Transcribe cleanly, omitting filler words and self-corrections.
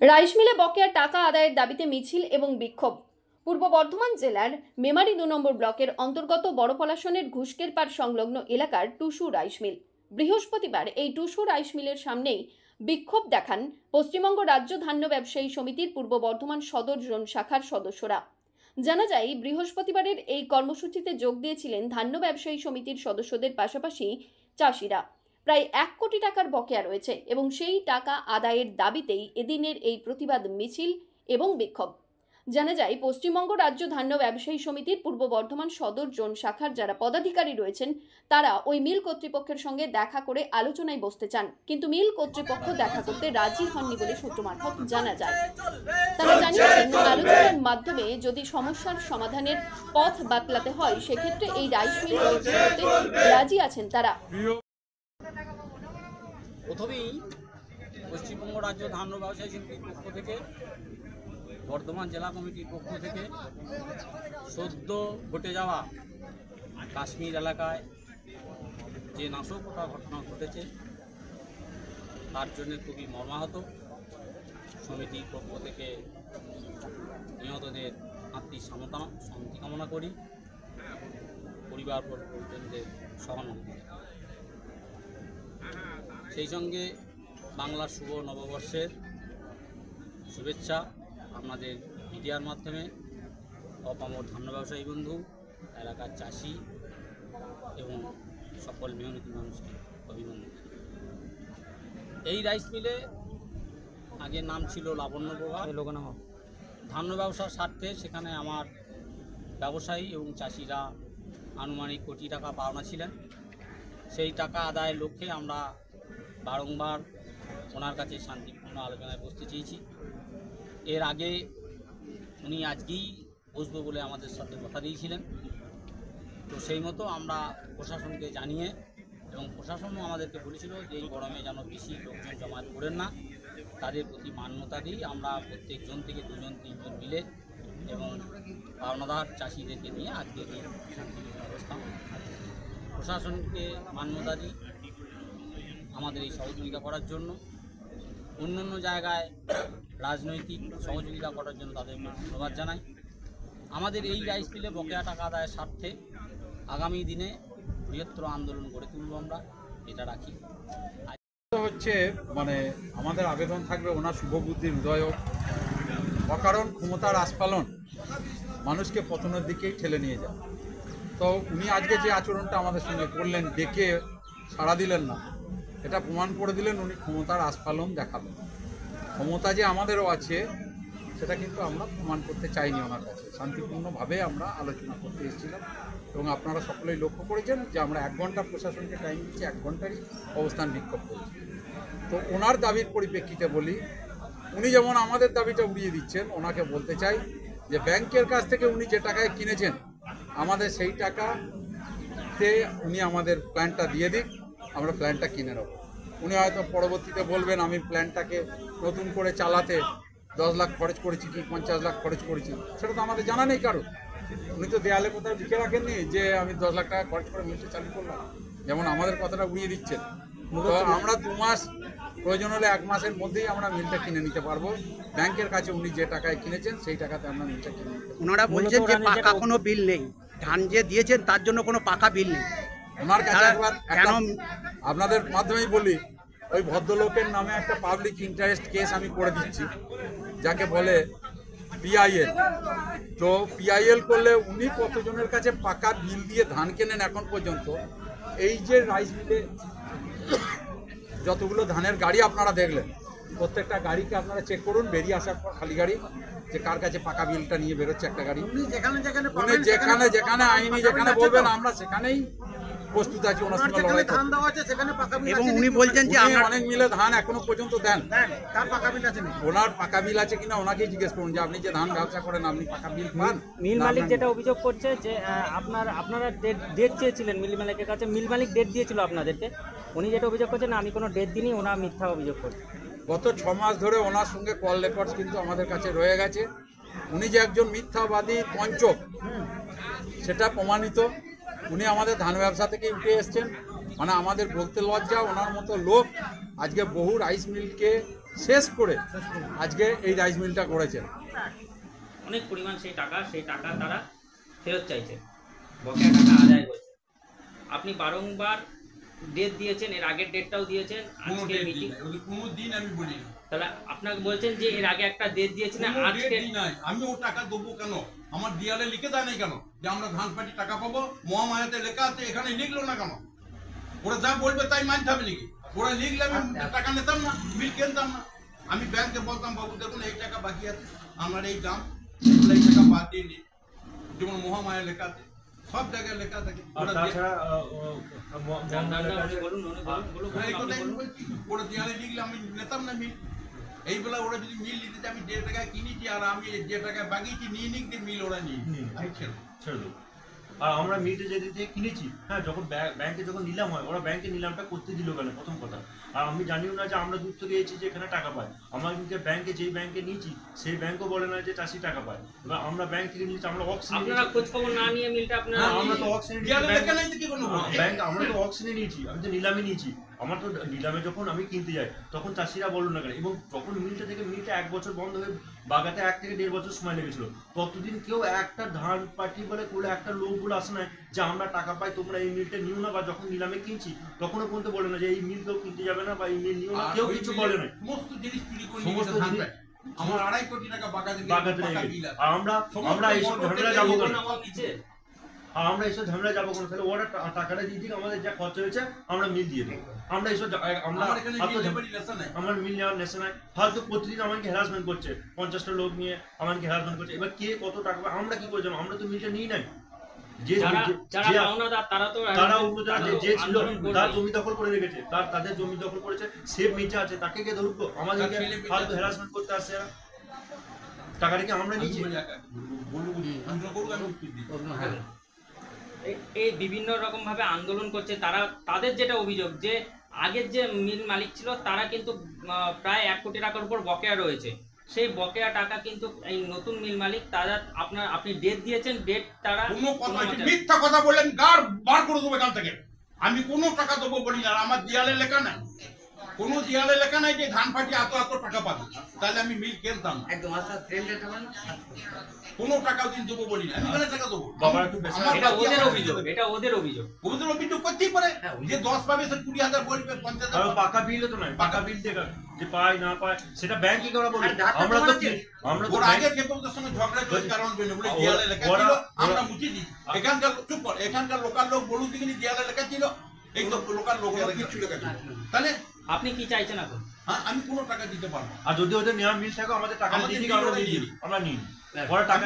Rice মিলে বকেয়া টাকা আদায়ের দাবিতে মিছিল এবং বিক্ষোভ। পূর্ব বর্ধমান জেলার মেমারি 2 নম্বর ব্লকের অন্তর্গত বড় পলাশনের ঘুষকের পাড় সংলগ্ন এলাকার টুসু রাইস মিল। বৃহস্পতিবার এই টুসু রাইস মিলের সামনেই বিক্ষোভ দেখান পশ্চিমবঙ্গ রাজ্য ধান্য ব্যবসায়ী সমিতির পূর্ব বর্ধমান সদর জোন শাখার সদস্যরা। জানা যায়, বৃহস্পতিবারের এই কর্মসূচিতে যোগ দিয়েছিলেন ধান্য ব্যবসায়ী সমিতির সদস্যদের পাশাপাশি চাষিরা। প্রায় 1 কোটি টাকার বকেয়া রয়েছে এবং সেই টাকা আদায়ের দাবিতেই এদিনের এই প্রতিবাদ মিছিল এবং বিক্ষোভ। জানা যায়, পশ্চিমবঙ্গ রাজ্য ধান্য ব্যবসায়ী সমিতির পূর্ব বর্ধমান সদর জোন শাখার যারা পদাধিকারী রয়েছেন তারা ওই মিল কর্তৃপক্ষের সঙ্গে দেখা করে আলোচনায় বসতে চান, কিন্তু মিল কর্তৃপক্ষ দেখা করতে রাজি হননি বলে সূত্র মারফত জানা যায়। তারা জানিয়েছেন, আলোচনার মাধ্যমে যদি সমস্যার সমাধানের পথ বাতলাতে হয় সেক্ষেত্রে এই রাইস মিল করতে রাজি আছেন তারা। প্রথমেই পশ্চিমবঙ্গ রাজ্য ধান্য ব্যবসায়ী সমিতির পক্ষ থেকে, বর্ধমান জেলা কমিটির পক্ষ থেকে সদ্য ঘটে যাওয়া কাশ্মীর এলাকায় যে নাশকতা ঘটনা ঘটেছে তার জন্য খুবই মর্মাহত। সমিতির পক্ষ থেকে নিহতদের আত্মীয় শান্তি কামনা করি, পরিবার পরিজনদের সহানুভূতি। সেই সঙ্গে বাংলার শুভ নববর্ষের শুভেচ্ছা আপনাদের মিডিয়ার মাধ্যমে অপামর ধান্য ব্যবসায়ী বন্ধু, এলাকার চাষি এবং সকল মেহনতি মানুষকে অভিনন্দন। এই রাইস মিলে আগে নাম ছিল লাবণ্য প্রভা। ধান্য ব্যবসার স্বার্থে সেখানে আমার ব্যবসায়ী এবং চাষিরা আনুমানিক কোটি টাকা পাওনা ছিলেন। সেই টাকা আদায়ের লক্ষ্যে আমরা বারংবার ওনার কাছে শান্তিপূর্ণ আলোচনায় বসতে চেয়েছি। এর আগে উনি আজকেই বসবো বলে আমাদের সাথে কথা দিয়েছিলেন। তো সেই মতো আমরা প্রশাসনকে জানিয়ে এবং প্রশাসনও আমাদেরকে বলেছিল যে এই গরমে যেন বেশি লোকজন জমায়েত করেন না, তাদের প্রতি মান্যতা দিই আমরা প্রত্যেকজন থেকে 2-3 মিলে এবং পাওনাদার চাষিদেরকে নিয়ে আজকে এই শান্তিপূর্ণ অবস্থান প্রশাসনকে মান্যতা দিই আমাদের এই সহযোগিতা করার জন্য। অন্য জায়গায় রাজনৈতিক সহযোগিতা করার জন্য তাদেরকে ধন্যবাদ জানাই। আমাদের এই রাইস মিলে বকেয়া টাকা আদায়ের স্বার্থে আগামী দিনে বৃহত্তর আন্দোলন গড়ে তুলব, আমরা এটা রাখি। হচ্ছে আমাদের আবেদন থাকবে ওনার শুভবুদ্ধির হৃদয় হোক। অকারণ ক্ষমতার আস্ফালন মানুষকে পতনের দিকেই ঠেলে নিয়ে যায়। তো উনি আজকে যে আচরণটা আমাদের সঙ্গে করলেন, ডেকে সাড়া দিলেন না, এটা প্রমাণ করে দিলেন উনি ক্ষমতার আস্ফালন দেখাবেন। ক্ষমতা যে আমাদেরও আছে সেটা কিন্তু আমরা প্রমাণ করতে চাইনি ওনার কাছে। শান্তিপূর্ণভাবে আমরা আলোচনা করতে এসেছিলাম এবং আপনারা সকলেই লক্ষ্য করেছেন যে আমরা 1 ঘন্টা প্রশাসনকে টাইম দিচ্ছি, 1 ঘন্টারই অবস্থান বিক্ষোভ করেছি। তো ওনার দাবির পরিপ্রেক্ষিতে বলি, উনি যেমন আমাদের দাবিটা উড়িয়ে দিচ্ছেন, ওনাকে বলতে চাই যে ব্যাংকের কাছ থেকে উনি যে টাকায় কিনেছেন আমাদের সেই টাকাতে উনি আমাদের প্ল্যানটা দিয়ে দিক, আমরা প্ল্যানটা কিনে নেব। উনি হয়তো পরবর্তীতে বলবেন আমি প্ল্যানটাকে নতুন করে চালাতে 10 লাখ খরচ করেছি কি 50 লাখ খরচ করেছি, সেটা তো আমাদের জানা নেই কারো। উনি তো দেয়ালে কোথাও লিখে রাখেননি যে আমি 10 লাখ টাকা খরচ করে মিলটা চালু করলাম, যেমন আমাদের কথাটা উড়িয়ে দিচ্ছেন। তো আমরা 2 মাস, প্রয়োজন হলে 1 মাসের মধ্যেই আমরা মিলটা কিনে নিতে পারবো। ব্যাংকের কাছে উনি যে টাকায় কিনেছেন সেই টাকাতে আমরা মিলটা কিনে নিতে পারবো। ওনারা বলছেন যে পাকা কোনো বিল নেই, ধান যে দিয়েছেন তার জন্য কোনো পাকা বিল নেই। ওনার কাছে একবার আপনাদের মাধ্যমেই বলি, ওই ভদ্রলোকের নামে একটা পাবলিক ইন্টারেস্ট কেস আমি করে দিচ্ছি, যাকে বলে PIL। তো PIL করলে উনি কতজনের কাছে পাকা বিল দিয়ে ধান কেনেন এখন পর্যন্ত। এই যে রাইস মিলে যতগুলো ধানের গাড়ি আপনারা দেখলেন, প্রত্যেকটা গাড়িকে আপনারা চেক করুন বেরিয়ে আসার পর খালি গাড়ি, যে কার কাছে পাকা বিলটা নিয়ে বেরোচ্ছে একটা গাড়ি। উনি যেখানে আইনি যেখানে বলবেন আমরা সেখানেই প্রস্তুত আছি ওনার সঙ্গে লড়াই করতে। এবং উনি বলছেন যে অনেক মিলে ধান এখনো পর্যন্ত দেন, ওনার পাকা বিল আছে কিনা ওনাকেই জিজ্ঞেস করুন যে আপনি যে ধান ব্যবসা করেন আপনি পাকা বিল পান। মিল মালিক যেটা অভিযোগ করছে যে আপনারা ডেট চেয়েছিলেন মিল মালিকের কাছে, মিল মালিক ডেট দিয়েছিল আপনাদেরকে, উনি যেটা অভিযোগ করছেন আমি কোনো ডেট দিইনি, ওনার মিথ্যা অভিযোগ করছে। গত 6 মাস ধরে ওনার সঙ্গে কল রেকর্ডস কিন্তু আমাদের কাছে রয়ে গেছে। উনি যে একজন মিথ্যাবাদী পঞ্চক সেটা প্রমাণিত। উনি আমাদের ধান ব্যবসা থেকে উঠে এসছেন, আমাদের বলতে লজ্জা, ওনার মতো লোক আজকে বহু রাইস মিলকে শেষ করে আজকে এই রাইস মিলটা করেছেন। অনেক পরিমাণ সেই টাকা তারা ফেরত চাইছে, বকেয়া টাকা আদায় করছে। আপনি বারংবার ডেট দিয়েছেন, এর আগের ডেটটাও দিয়েছেন, আজকে মিটিং কোনো দিন আমি বলি না। তাহলে আপনাকে বলছেন যে এর আগে একটা ডেট দিয়েছেন, কোনো আজকে date নাই। আমি ও টাকা দেবো কেন? আমার দেয়ালে লিখে দেয় নাই কেন যে আমরা ধান পাটি টাকা পাবো? মহামায়াতে লেখা আছে, এখানে লিখলো না কেন? ওরা যা বলবে তাই মানতে হবে নাকি? ওরা লিখলে আমি টাকা নিতাম না, বিল কিনতাম না। আমি ব্যাংকে বলতাম, বাবু দেখুন এই টাকা বাকি আছে, আমার এই দাম, এগুলো এই টাকা বাদ দিয়ে নিন। যেমন মহামায়া লেখা আছে, সব জায়গায় লেখা থাকে। ওরা এই কথাই আমি বলছি, ওরা দেয়ালে লিখলে আমি নিতাম না মিল। এইবেলা ওরা যদি মিল নিতে আমি 1.5 টাকায় কিনেছি আর আমি যে টাকায় বাগিয়েছি নিয়ে নিক দিয়ে মিল ওরা নিয়ে আমি ছেড়ে দেবো। আর আমরা মিটে যেতে দিয়ে কিনেছি, হ্যাঁ, যখন ব্যাংকে যখন নিলাম হয়, ওরা ব্যাংকে নিলামটা করতে দিল কেন প্রথম কথা? আর আমি জানিও না যে আমরা দূর থেকে এসেছি যে এখানে টাকা পাই। আমরা কিন্তু ব্যাংকে যেই ব্যাংকে নিয়েছি সেই ব্যাংকও বলে না যে চাষি টাকা পায়। এবার আমরা ব্যাংক থেকে নিয়েছি, আমরা অক্সিজেন, আপনারা খোঁজ খবর না নিয়ে মিলটা আপনারা আমরা তো অক্সিজেন ব্যাংক, আমরা তো অক্সিজেন নিয়েছি, আমি তো নিলামে নিয়েছি। আমার তো নিলামে যখন আমি কিনতে যাই তখন চাষিরা বললো না কেন, এবং যখন মিলটা 1 বছর বন্ধ হয়ে বাগাতে 1 থেকে 1.5 বছর সময় লেগেছিল, ততদিন কেউ একটা ধান পার্টি বলে করে একটা লোকগুলো আসে না যে আমরা টাকা পাই, তোমরা এই মিলটা নিও না। বা যখন নিলামে কিনছি তখনও পর্যন্ত বলে না যে এই মিল কেউ কিনতে যাবে না বা এই মিল নিও না, কেউ কিছু বলে না। সমস্ত জিনিস চুরি করে সমস্ত নিয়ে জিনিস ধান পায়। আমার 2.5 কোটি টাকা বাগাতে বাগাতে লেগে গেছে। আর আমরা এইসব ঝামেলা যাবো কেন? আর আমরা এইসব ঝামেলা যাবো কেন? তাহলে ওরা টাকাটা দিয়ে দিক, আমাদের যা খরচা হয়েছে আমরা মিল দিয়ে দেবো। আমরা এইসব আমার এখানে মিল নেবার নেশা নাই। আমার মিল নেওয়ার নেশা নাই। ফালতু প্রতিদিন আমাকে হ্যারাসমেন্ট করছে, 50টা লোক নিয়ে আমাকে হ্যারাসমেন্ট করছে। এবার কে কত টাকা পায় আমরা কি করে জানবো? আমরা তো মিলটা নিই নাই। তারা অন্যরা যে ছিল তার জমি দখল করে রেখেছে, তাদের জমি দখল করেছে, সে নিচে আছে, তাকে কে ধরবো? আমাদেরকে ফালতু হ্যারাসমেন্ট করতে আসছে এরা। টাকাটা কি আমরা নিচ্ছি? এই বিভিন্ন রকম ভাবে আন্দোলন করছে তারা। তাদের যেটা অভিযোগ যে আগের যে মিল মালিক ছিল তারা কিন্তু প্রায় 1 কোটি টাকার উপর বকেয়া রয়েছে। সেই বকেয়া টাকা কিন্তু এই নতুন মিল মালিক তারা আপনি ডেট দিয়েছেন, ডেট তারা কোনো কথা মিথ্যা কথা বললেন, গার বার করে দেবো এখান থেকে। আমি কোনো টাকা দেবো বলি না, আমার দেয়ালে লেখা নাই, কোনো দেয়ালে লেখা নাই যে ধান পাটি এত টাকা পাবে, তাহলে আমি মিল কিনতাম না। একদম কোনো টাকা দিন দেবো বলি না, আমি কেন টাকা দেবো? এটা ওদের অভিযোগ, এটা ওদের অভিযোগ। ওদের অভিযোগ করতেই পারে যে 10 পাবে সে 20,000 বলবে, 50,000। পাকা বিল তো নয়, পাকা বিল থেকে যে পায় না পায় সেটা ব্যাংকে করা বলবে। আমরা তো ওর আগে কেউ ওদের সঙ্গে ঝগড়া করে কারণ বলে বলে দেয়ালে লেখা ছিল আমরা মুছি দিই। এখানকার চুপ কর, এখানকার লোকাল লোক বলুন দিকে দেয়ালে লেখা ছিল, এই তো লোকাল লোকেরা কিছু লেখা ছিল। তাহলে আপনি কি চাইছেন এখন? হ্যাঁ, আমি কোনো টাকা দিতে পারবো। আর যদি ওদের নেওয়া মিল থাকে আমাদের টাকা দিয়ে দিই, আমরা নিই, ওরা টাকা